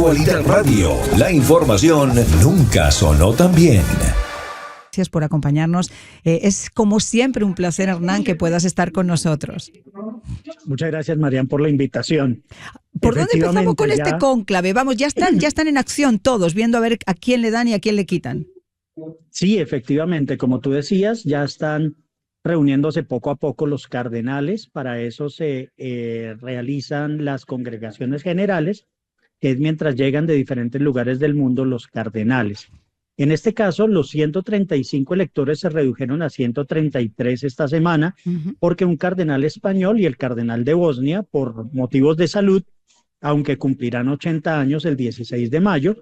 Actualidad Radio. La información nunca sonó tan bien. Gracias por acompañarnos. Es como siempre un placer, Hernán, que puedas estar con nosotros. Muchas gracias, Marian, por la invitación. ¿Por dónde empezamos con este cónclave? Vamos, ya están en acción todos, viendo a ver a quién le dan y a quién le quitan. Sí, efectivamente, como tú decías, ya están reuniéndose poco a poco los cardenales. Para eso se realizan las congregaciones generales, que es mientras llegan de diferentes lugares del mundo los cardenales. En este caso, los 135 electores se redujeron a 133 esta semana, porque un cardenal español y el cardenal de Bosnia, por motivos de salud, aunque cumplirán 80 años el 16 de mayo,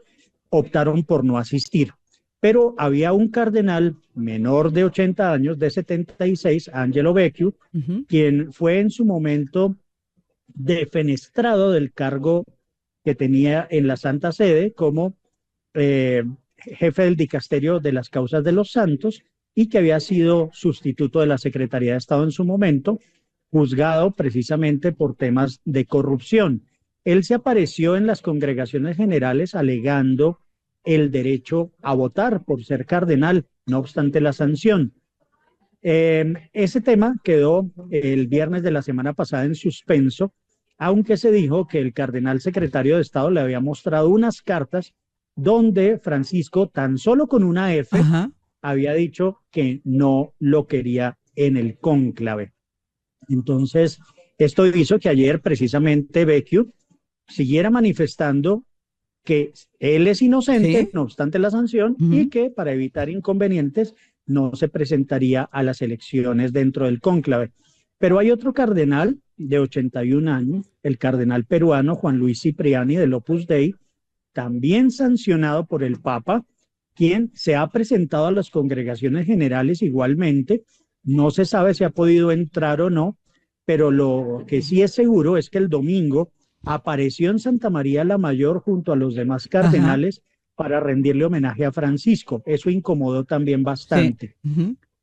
optaron por no asistir. Pero había un cardenal menor de 80 años, de 76, Angelo Becciu, quien fue en su momento defenestrado del cargo que tenía en la Santa Sede como jefe del dicasterio de las causas de los santos y que había sido sustituto de la Secretaría de Estado en su momento, juzgado precisamente por temas de corrupción. Él se apareció en las congregaciones generales alegando el derecho a votar por ser cardenal, no obstante la sanción. Ese tema quedó el viernes de la semana pasada en suspenso, aunque se dijo que el cardenal secretario de Estado le había mostrado unas cartas donde Francisco, tan solo con una F, había dicho que no lo quería en el cónclave. Entonces, esto hizo que ayer precisamente Becciu siguiera manifestando que él es inocente, no obstante la sanción, y que para evitar inconvenientes no se presentaría a las elecciones dentro del cónclave. Pero hay otro cardenal de 81 años, el cardenal peruano Juan Luis Cipriani del Opus Dei, también sancionado por el Papa, quien se ha presentado a las congregaciones generales igualmente. No se sabe si ha podido entrar o no, pero lo que sí es seguro es que el domingo apareció en Santa María la Mayor junto a los demás cardenales para rendirle homenaje a Francisco. Eso incomodó también bastante.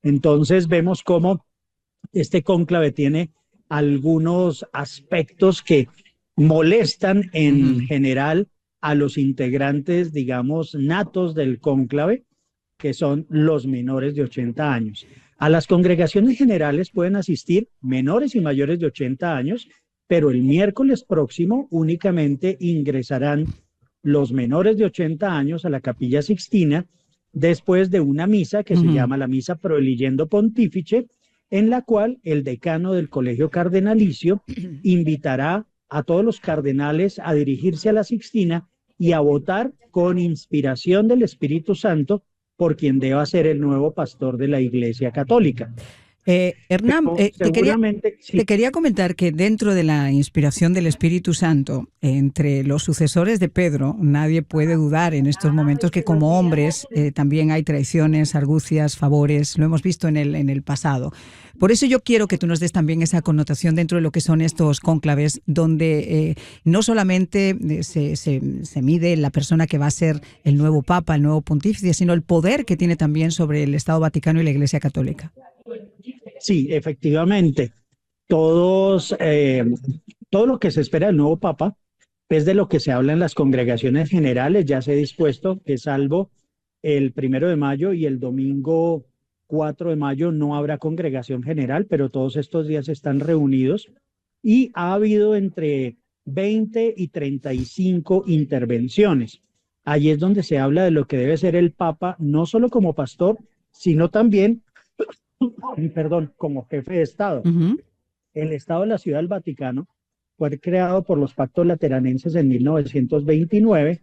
Entonces vemos cómo este cónclave tiene algunos aspectos que molestan en general a los integrantes, digamos, natos del cónclave, que son los menores de 80 años. A las congregaciones generales pueden asistir menores y mayores de 80 años, pero el miércoles próximo únicamente ingresarán los menores de 80 años a la Capilla Sixtina después de una misa que se llama la Misa Pro Eligendo Pontifice, en la cual el decano del Colegio Cardenalicio invitará a todos los cardenales a dirigirse a la Sixtina y a votar con inspiración del Espíritu Santo por quien deba ser el nuevo pastor de la Iglesia Católica. Hernán, te quería comentar que dentro de la inspiración del Espíritu Santo, entre los sucesores de Pedro, nadie puede dudar en estos momentos que como hombres también hay traiciones, argucias, favores, lo hemos visto en el pasado. Por eso yo quiero que tú nos des también esa connotación dentro de lo que son estos cónclaves, donde no solamente se mide la persona que va a ser el nuevo Papa, el nuevo Pontífice, sino el poder que tiene también sobre el Estado Vaticano y la Iglesia Católica. Sí, efectivamente. Todo lo que se espera del nuevo Papa es de lo que se habla en las congregaciones generales. Ya se ha dispuesto que salvo el 1 de mayo y el domingo 4 de mayo no habrá congregación general, pero todos estos días están reunidos y ha habido entre 20 y 35 intervenciones. Allí es donde se habla de lo que debe ser el Papa, no solo como pastor, sino también como jefe de Estado. El Estado de la Ciudad del Vaticano fue creado por los pactos lateranenses en 1929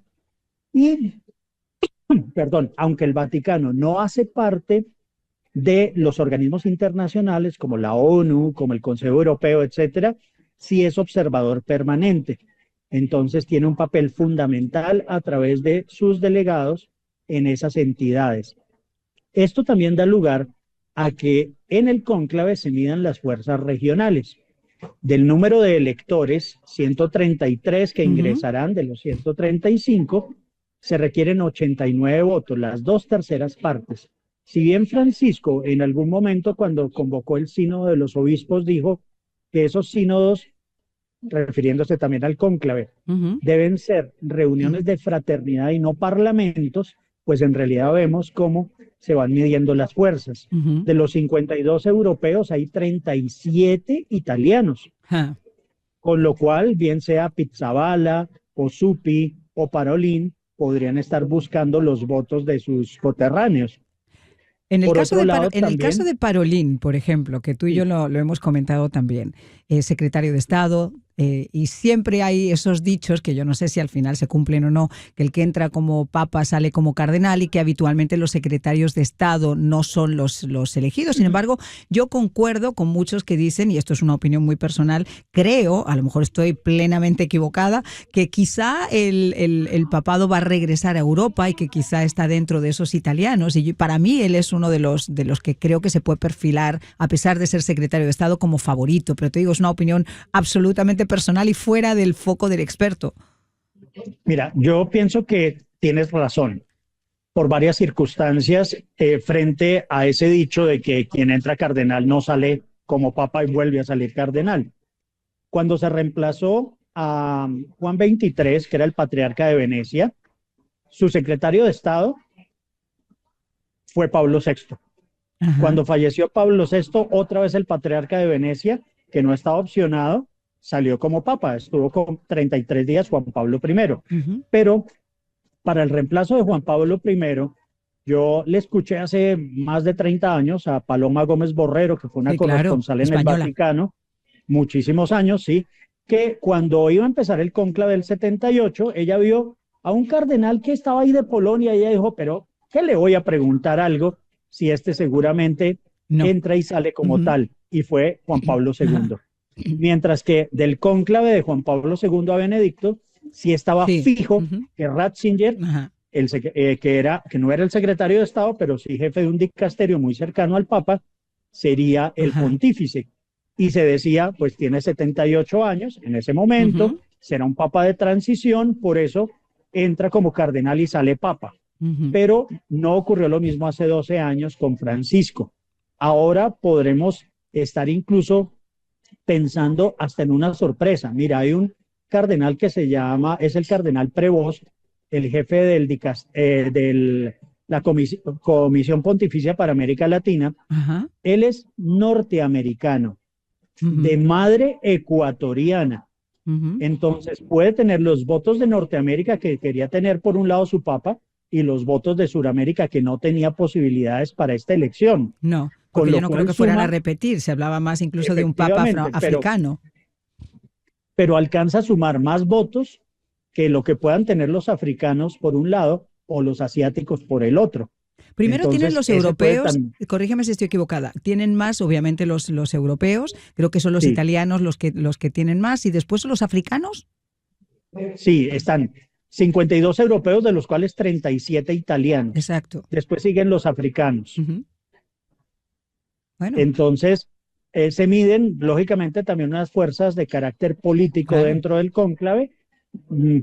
y, aunque el Vaticano no hace parte de los organismos internacionales como la ONU, como el Consejo Europeo, etcétera, sí es observador permanente. Entonces tiene un papel fundamental a través de sus delegados en esas entidades. Esto también da lugar a que en el cónclave se midan las fuerzas regionales. Del número de electores, 133 que ingresarán de los 135, se requieren 89 votos, las 2/3 partes. Si bien Francisco en algún momento cuando convocó el sínodo de los obispos dijo que esos sínodos refiriéndose también al cónclave, Ujú, deben ser reuniones de fraternidad y no parlamentos, pues en realidad vemos cómo se van midiendo las fuerzas. ujú. De los 52 europeos hay 37 italianos, Ja. con lo cual, bien sea Pizzaballa o Zuppi o Parolin, podrían estar buscando los votos de sus coterráneos. Por otro lado, En el caso también, de Parolín, por ejemplo, que tú y yo sí, lo hemos comentado también, secretario de Estado, y siempre hay esos dichos que yo no sé si al final se cumplen o no, que el que entra como papa sale como cardenal y que habitualmente los secretarios de Estado no son los elegidos. Sin embargo, yo concuerdo con muchos que dicen, y esto es una opinión muy personal, creo, a lo mejor estoy plenamente equivocada, que quizá el papado va a regresar a Europa y que quizá está dentro de esos italianos. Y para mí él es uno de los que creo que se puede perfilar, a pesar de ser secretario de Estado, como favorito. Pero te digo, es una opinión absolutamente personal y fuera del foco del experto. mira, yo pienso que tienes razón por varias circunstancias frente a ese dicho de que quien entra cardenal no sale como papa y vuelve a salir cardenal. Cuando se reemplazó a Juan XXIII, que era el patriarca de Venecia, su secretario de Estado fue Pablo VI. Ajá. Cuando falleció Pablo VI, otra vez el patriarca de Venecia, que no estaba opcionado, salió como papa. Estuvo con 33 días Juan Pablo I. Uh-huh. Pero para el reemplazo de Juan Pablo I, yo le escuché hace más de 30 años a Paloma Gómez Borrero, que fue una Sí, claro, corresponsal en el española. Vaticano, muchísimos años, sí, que cuando iba a empezar el cónclave del 78, ella vio a un cardenal que estaba ahí de Polonia y ella dijo, pero ¿qué le voy a preguntar algo si este seguramente No. entra y sale como Uh-huh. tal? Y fue Juan Pablo Ajá. II. Mientras que del cónclave de Juan Pablo II a Benedicto, sí estaba Sí. fijo Uh-huh. que Ratzinger, Ajá. que no era el secretario de Estado, pero sí jefe de un dicasterio muy cercano al Papa, sería el Ajá. pontífice. Y se decía, pues tiene 78 años en ese momento, Uh-huh. será un papa de transición, por eso entra como cardenal y sale papa. Uh-huh. Pero no ocurrió lo mismo hace 12 años con Francisco. Ahora podremos estar incluso pensando hasta en una sorpresa. Mira, hay un cardenal que es el cardenal Prevost, el jefe la Comisión Pontificia para América Latina. Ajá. Él es norteamericano, Uh-huh. de madre ecuatoriana. Uh-huh. Entonces puede tener los votos de Norteamérica que quería tener por un lado su papa y los votos de Sudamérica que no tenía posibilidades para esta elección. No, Con porque yo lo no creo cual que fueran a suma, repetir. Se hablaba más incluso de un papa efectivamente, africano. pero alcanza a sumar más votos que lo que puedan tener los africanos por un lado o los asiáticos por el otro. Primero tienen Entonces, los ese puede europeos, también, corrígeme si estoy equivocada, tienen más obviamente los europeos, creo que son los sí, italianos los que tienen más y después son los africanos. sí, están 52 europeos, de los cuales 37 italianos. Exacto. Después siguen los africanos. Uh-huh. Bueno, Entonces, se miden, lógicamente, también unas fuerzas de carácter político claro. dentro del cónclave,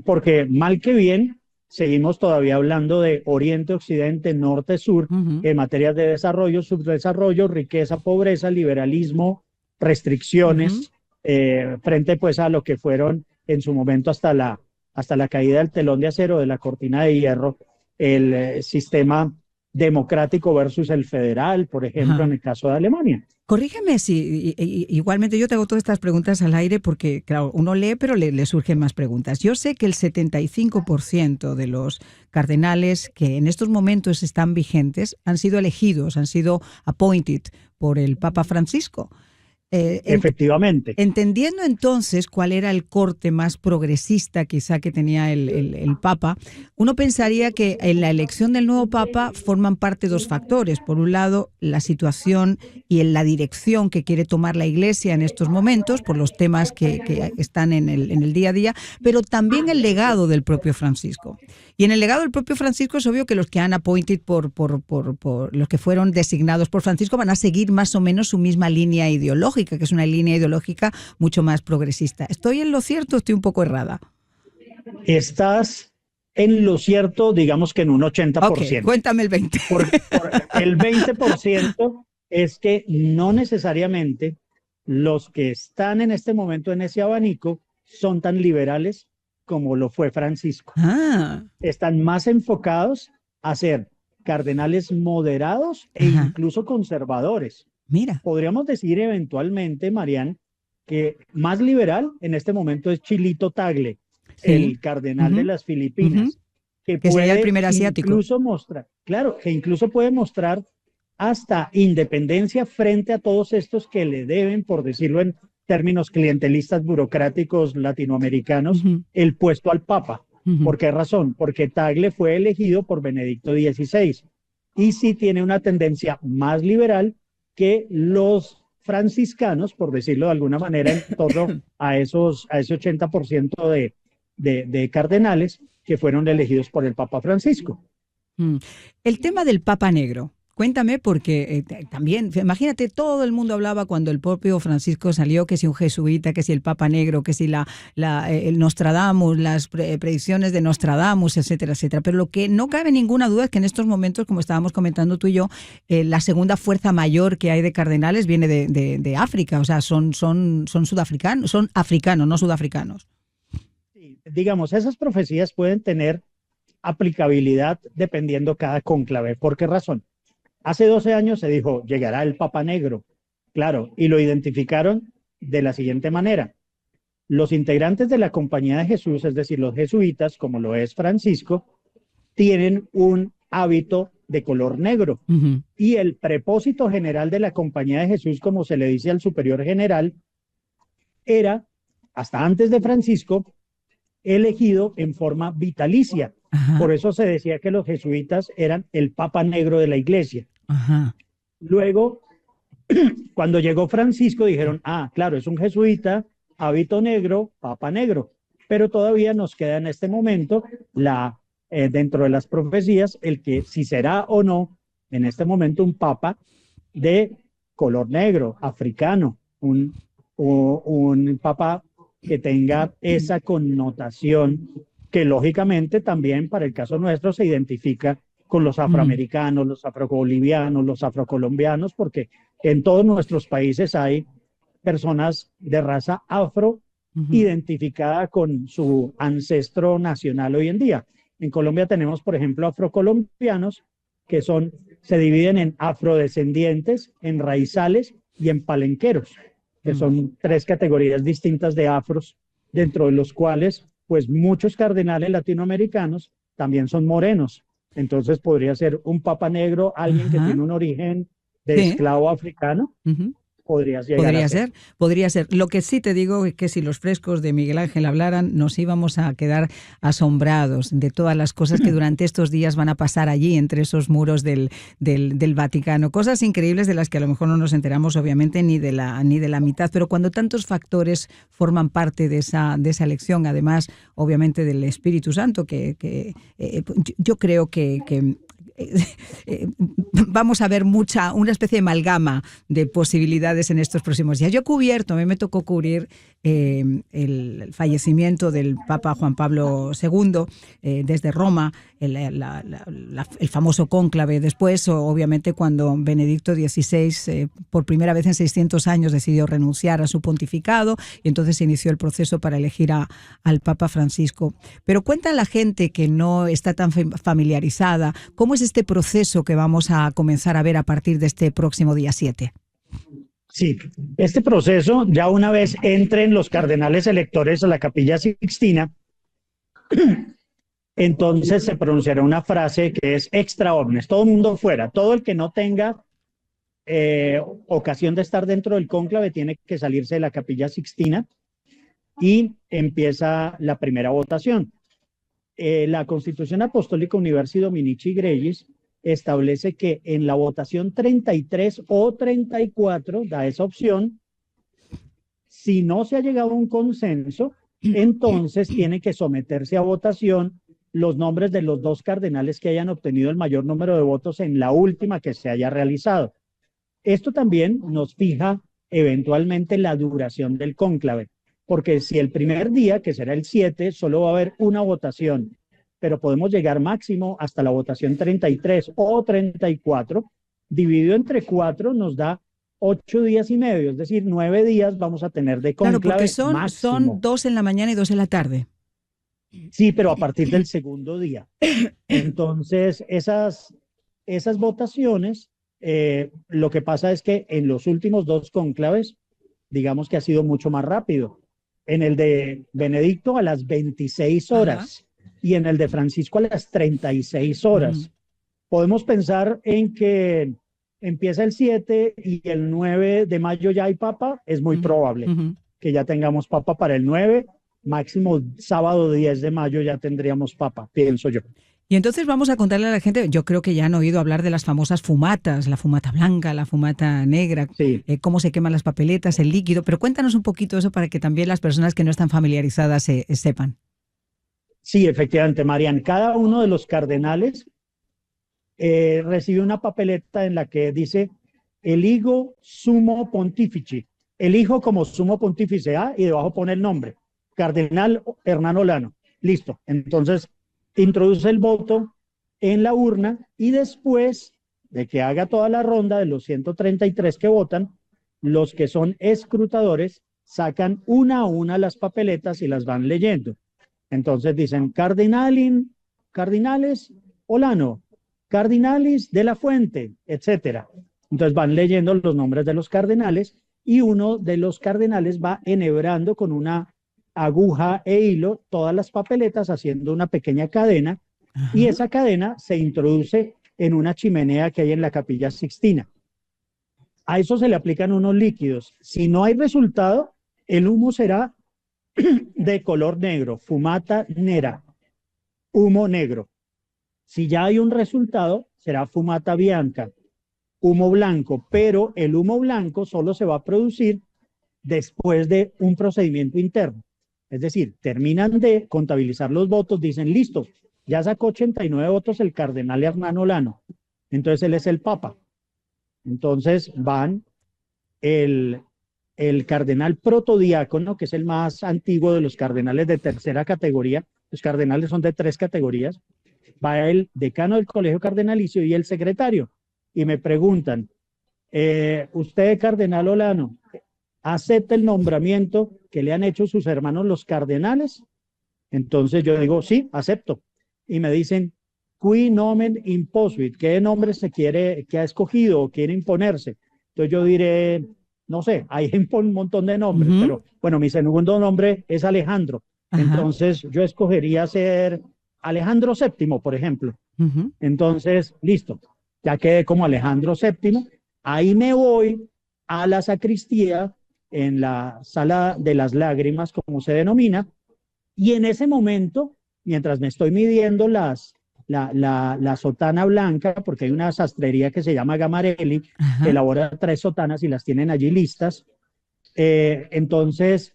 porque mal que bien, seguimos todavía hablando de Oriente, Occidente, Norte, Sur, Uh-huh. en materias de desarrollo, subdesarrollo, riqueza, pobreza, liberalismo, Uh-huh. restricciones, frente pues a lo que fueron en su momento hasta la caída del telón de acero, de la cortina de hierro, el sistema democrático versus el federal, por ejemplo, en Ajá. el caso de Alemania. Corrígeme si igualmente yo te hago todas estas preguntas al aire porque, claro, uno lee pero le surgen más preguntas. Yo sé que el 75% de los cardenales que en estos momentos están vigentes han sido elegidos, han sido appointed por el Papa Francisco. Efectivamente. Entendiendo entonces cuál era el corte más progresista quizá que tenía el Papa, uno pensaría que en la elección del nuevo Papa forman parte dos factores. Por un lado, la situación y en la dirección que quiere tomar la Iglesia en estos momentos, por los temas que están en el día a día, pero también el legado del propio Francisco. Y en el legado del propio Francisco es obvio que los que han appointed por los que fueron designados por Francisco van a seguir más o menos su misma línea ideológica, que es una línea ideológica mucho más progresista. ¿Estoy en lo cierto o estoy un poco errada? Estás en lo cierto, digamos que en un 80%. Ok, cuéntame el 20%. El 20% es que no necesariamente los que están en este momento en ese abanico son tan liberales como lo fue Francisco. Ah, Están más enfocados a ser cardenales moderados e ajá. incluso conservadores. Mira. Podríamos decir eventualmente, Marián, que más liberal en este momento es Chilito Tagle, Sí. el cardenal de Ujú, las ujú. Filipinas, que Que sería el puede primer asiático. incluso mostrar, claro, que incluso puede mostrar hasta independencia frente a todos estos que le deben, por decirlo en términos clientelistas burocráticos latinoamericanos, Ujú, el puesto al Papa. ujú. ¿Por qué razón? Porque Tagle fue elegido por Benedicto XVI y sí tiene una tendencia más liberal que los franciscanos, por decirlo de alguna manera, en torno a ese 80% de cardenales que fueron elegidos por el Papa Francisco. Mm. El tema del Papa Negro. Cuéntame, porque también, imagínate, todo el mundo hablaba cuando el propio Francisco salió, que si un jesuita, que si el Papa Negro, que si el Nostradamus, las predicciones de Nostradamus, etcétera, etcétera. Pero lo que no cabe ninguna duda es que en estos momentos, como estábamos comentando tú y yo, la segunda fuerza mayor que hay de cardenales viene de África, o sea, son sudafricanos, son africanos, no sudafricanos. Sí, digamos, esas profecías pueden tener aplicabilidad dependiendo cada cónclave. ¿Por qué razón? Hace 12 años se dijo, llegará el Papa Negro, claro, y lo identificaron de la siguiente manera. Los integrantes de la Compañía de Jesús, es decir, los jesuitas, como lo es Francisco, tienen un hábito de color negro. Uh-huh. Y el prepósito general de la Compañía de Jesús, como se le dice al superior general, era, hasta antes de Francisco, elegido en forma vitalicia. Ajá. Por eso se decía que los jesuitas eran el Papa Negro de la Iglesia. Ajá. Luego, cuando llegó Francisco, dijeron, ah, claro, es un jesuita, hábito negro, Papa Negro. Pero todavía nos queda en este momento dentro de las profecías el que si será o no en este momento un papa de color negro, africano, un papa que tenga esa connotación que lógicamente también para el caso nuestro se identifica con los afroamericanos, los afrobolivianos, los afrocolombianos, porque en todos nuestros países hay personas de raza afro identificada con su ancestro nacional hoy en día. En Colombia tenemos, por ejemplo, afrocolombianos que se dividen en afrodescendientes, en raizales y en palenqueros, que son tres categorías distintas de afros, dentro de los cuales, pues muchos cardenales latinoamericanos también son morenos. Entonces podría ser un papa negro, alguien que tiene un origen de esclavo africano. Podrías llegar a ser. Podría ser. Lo que sí te digo es que si los frescos de Miguel Ángel hablaran, nos íbamos a quedar asombrados de todas las cosas que durante estos días van a pasar allí, entre esos muros del Vaticano. Cosas increíbles de las que a lo mejor no nos enteramos, obviamente, ni de la mitad, pero cuando tantos factores forman parte de esa elección, además, obviamente, del Espíritu Santo, yo creo que vamos a ver una especie de amalgama de posibilidades en estos próximos días. Yo he cubierto, a mí me tocó cubrir el fallecimiento del Papa Juan Pablo II desde Roma, el famoso cónclave. Después, obviamente, cuando Benedicto XVI por primera vez en 600 años decidió renunciar a su pontificado y entonces se inició el proceso para elegir al Papa Francisco. Pero cuenta a la gente que no está tan familiarizada, ¿cómo es este proceso que vamos a comenzar a ver a partir de este próximo día 7? Sí, este proceso, ya una vez entren los cardenales electores a la Capilla Sixtina, entonces se pronunciará una frase que es extra omnes, todo el mundo fuera, todo el que no tenga ocasión de estar dentro del cónclave tiene que salirse de la Capilla Sixtina y empieza la primera votación. La Constitución Apostólica Universi Dominici Gregis establece que en la votación 33 o 34 da esa opción. Si no se ha llegado a un consenso, entonces tiene que someterse a votación los nombres de los dos cardenales que hayan obtenido el mayor número de votos en la última que se haya realizado. Esto también nos fija eventualmente la duración del cónclave, porque si el primer día, que será el 7, solo va a haber una votación, pero podemos llegar máximo hasta la votación 33 o 34, dividido entre 4 nos da 8 días y medio, es decir, 9 días vamos a tener de Claro, cónclave porque son máximo. 2 en la mañana y 2 en la tarde. Sí, pero a partir del segundo día. Entonces, esas votaciones, lo que pasa es que en los últimos dos cónclaves, digamos que ha sido mucho más rápido. En el de Benedicto a las 26 Ajá. horas y en el de Francisco a las 36 Ujú. horas. Podemos pensar en que empieza el 7 y el 9 de mayo ya hay papa, es muy Ujú. probable Ujú. que ya tengamos papa para el 9, máximo sábado 10 de mayo ya tendríamos papa, pienso yo. Y entonces vamos a contarle a la gente, yo creo que ya han oído hablar de las famosas fumatas, la fumata blanca, la fumata negra, Sí, cómo se queman las papeletas, el líquido, pero cuéntanos un poquito eso para que también las personas que no están familiarizadas sepan. sí, efectivamente, Marian, cada uno de los cardenales recibe una papeleta en la que dice eligo sumo pontífice, elijo como sumo pontífice A y debajo pone el nombre, Cardenal Hernán Olano. Listo, entonces introduce el voto en la urna y después de que haga toda la ronda de los 133 que votan, los que son escrutadores sacan una a una las papeletas y las van leyendo. Entonces dicen Cardinales Olano, Cardinalis de la Fuente, etcétera. Entonces van leyendo los nombres de los cardenales y uno de los cardenales va enhebrando con una aguja e hilo todas las papeletas haciendo una pequeña cadena y Ajá. esa cadena se introduce en una chimenea que hay en la Capilla Sixtina. A eso se le aplican unos líquidos. Si no hay resultado, el humo será de color negro, fumata nera, humo negro. Si ya hay un resultado, será fumata bianca, humo blanco, pero el humo blanco solo se va a producir después de un procedimiento interno. Es decir, terminan de contabilizar los votos, dicen, listo, ya sacó 89 votos el cardenal Hernán Olano, entonces él es el papa. Entonces van el, el cardenal protodiácono, que es el más antiguo de los cardenales de tercera categoría, los cardenales son de 3 categorías, va el decano del colegio cardenalicio y el secretario. Y me preguntan, usted, cardenal Olano, ¿acepta el nombramiento que le han hecho sus hermanos los cardenales? Entonces yo digo, sí, acepto. Y me dicen, qui nomen imposuit, ¿qué nombre se quiere, que ha escogido o quiere imponerse? Entonces yo diré, no sé, hay un montón de nombres, Ujú. pero bueno, mi segundo nombre es Alejandro. Ajá. Entonces yo escogería ser Alejandro VII, por ejemplo. Ujú. Entonces, listo, ya quedé como Alejandro VII. Ahí me voy a la sacristía, en la sala de las lágrimas, como se denomina, y en ese momento, mientras me estoy midiendo la sotana blanca, porque hay una sastrería que se llama Gamarelli, que Ajá. elabora 3 sotanas y las tienen allí listas, entonces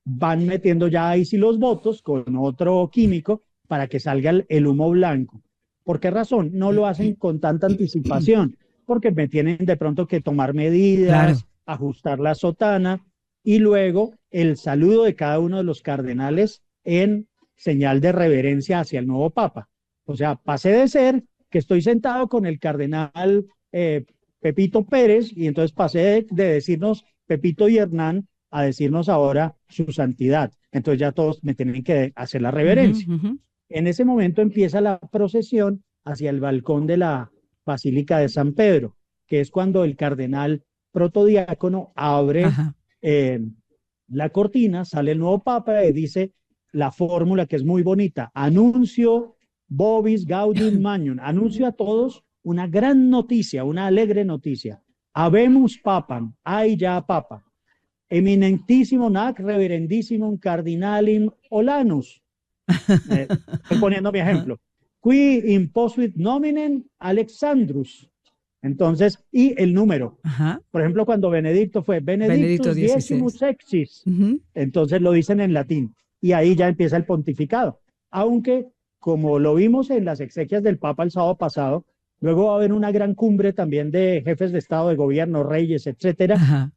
van metiendo ya ahí sí los votos con otro químico para que salga el humo blanco. ¿Por qué razón? No lo hacen con tanta anticipación, porque me tienen de pronto que tomar Claro. medidas, ajustar la sotana y luego el saludo de cada uno de los cardenales en señal de reverencia hacia el nuevo papa. O sea, pasé de ser que estoy sentado con el cardenal Pepito Pérez y entonces pasé de decirnos Pepito y Hernán a decirnos ahora su santidad. Entonces ya todos me tienen que hacer la Ujú. reverencia. Ujú. En ese momento empieza la procesión hacia el balcón de la Basílica de San Pedro, que es cuando el cardenal protodiácono abre Ajá. eh, la cortina, sale el nuevo papa y dice la fórmula que es muy bonita, anuncio vobis gaudium magnum, anuncio a todos una gran noticia, una alegre noticia. Habemus papam, hay ya papa, eminentísimo nac reverendísimo cardinalim Olanus. Estoy poniendo mi Ajá. ejemplo. Qui imposuit nominen Alexandrus. Entonces, y el número. Ajá. Por ejemplo, cuando Benedicto fue Benedicto Benedictus XVI. Decimus Sexis, Ujú. entonces lo dicen en latín. Y ahí ya empieza el pontificado. Aunque, como lo vimos en las exequias del Papa el sábado pasado, luego va a haber una gran cumbre también de jefes de Estado, de gobierno, reyes, etcétera, Ajá.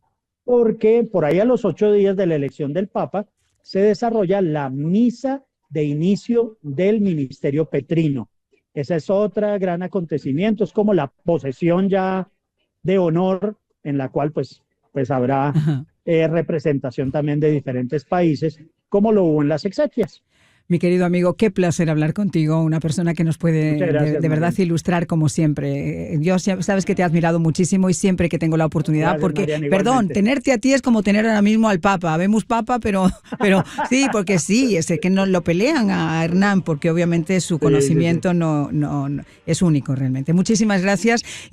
porque por ahí a los 8 días de la elección del Papa se desarrolla la misa de inicio del ministerio petrino. Esa es otra gran acontecimiento, es como la posesión ya de honor en la cual pues habrá representación también de diferentes países, como lo hubo en las exequias. Mi querido amigo, qué placer hablar contigo, una persona que nos puede de verdad ilustrar como siempre. Yo sabes que te he admirado muchísimo y siempre que tengo la oportunidad, Gracias, porque, Mariana, perdón, tenerte a ti es como tener ahora mismo al Papa. Vemos Papa, pero sí, porque sí, es que no lo pelean a Hernán, porque obviamente su conocimiento no es único realmente. Muchísimas gracias. Y